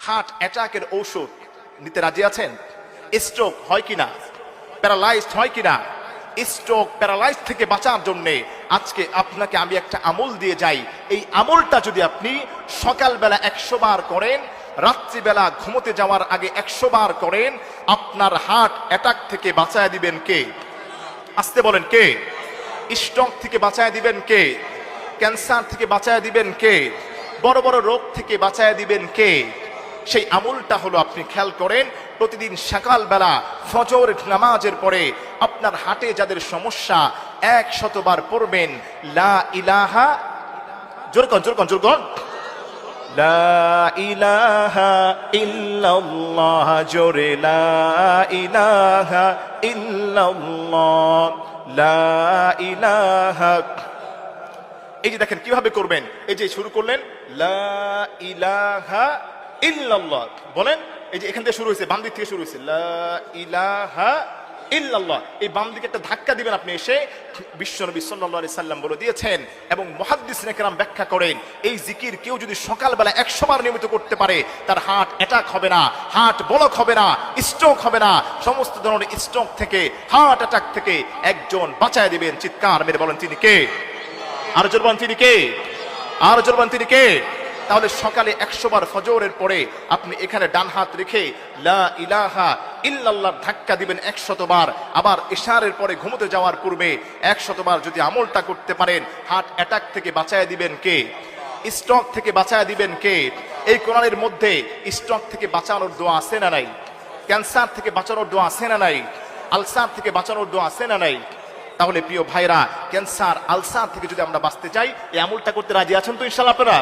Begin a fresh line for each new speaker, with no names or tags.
Heart অ্যাটাকের ঔষধ নিতে রাজি আছেন? স্ট্রোক হয় কিনা, প্যারালাইজড হয় কিনা, স্ট্রোক প্যারালাইজ থেকে বাঁচার জন্য আজকে আপনাকে আমি একটা আমল দিয়ে যাই। এই আমলটা যদি আপনি সকালবেলা 100 বার করেন, রাত্রিবেলা ঘুমোতে যাওয়ার আগে 100 বার করেন, আপনার হার্ট অ্যাটাক থেকে বাঁচায় দিবেন কে? আসতে বলেন কে? স্ট্রোক থেকে বাঁচায় দিবেন কে? ক্যান্সার থেকে বাঁচায় দিবেন কে? বড় বড় রোগ থেকে বাঁচায় দিবেন কে? সেই আমলটা হলো, আপনি খেয়াল করেন, প্রতিদিন সকালবেলা ফজর নামাজের পরে আপনার হার্টে যাদের সমস্যা 100 বার পড়বেন লা ইলাহা, জোর কর, লা ইলাহা ইল্লাল্লাহ, জোরে লা ইলাহা ইল্লাল্লাহ, লা ইলাহা। এই যে দেখেন কিভাবে করবেন, এই যে শুরু করলেন লা ইলাহা ইল্লাল্লাহ, বলেন এই যে এখান থেকে শুরু হয়েছে, বাম দিক থেকে শুরু হয়েছে লা ইলাহা ইল্লাল্লাহ। এই বাম দিকে একটা ধাক্কা দিবেন আপনি এসে। বিশ্বনবী সাল্লাল্লাহু আলাইহি সাল্লাম বলে দিয়েছেন এবং মুহাদ্দিসিনে কেরাম ব্যাখ্যা করেন, এই জিকির কেউ যদি সকালবেলা 100 বার নিয়মিত করতে পারে, তার হার্ট অ্যাটাক হবে না, হার্ট ব্লক হবে না, স্ট্রোক হবে না, সমস্ত ধরনের স্ট্রোক থেকে, হার্ট অ্যাটাক থেকে একজন বাঁচায় দিবেন। চিৎকার মেরে বলেন তিনি কে? আর জোর বলেন তিনি কে? আর জোর বলেন তিনি কে? তাহলে সকালে 100 বার ফজরের পরে আপনি এখানে ডান হাত রেখে লা ইলাহা ইল্লাল্লাহ ধাক্কা দিবেন 100 বার। আবার ইশারের পরে ঘুমোতে যাওয়ার পূর্বে 100 বার যদি আমলটা করতে পারেন, হার্ট অ্যাটাক থেকে বাঁচায় দিবেন কে? স্ট্রোক থেকে বাঁচায় দিবেন কে? এই কোরআনের মধ্যে স্ট্রোক থেকে বাঁচানোর দোয়া আছে না নাই? ক্যান্সার থেকে বাঁচানোর দোয়া আছে না নাই? আলসার থেকে বাঁচানোর দোয়া আছে না নাই? তাহলে প্রিয় ভাইরা, ক্যান্সার আলসার থেকে যদি আমরা বাঁচতে চাই, এই আমলটা করতে রাজি আছেন তো ইনশাআল্লাহ আপনারা?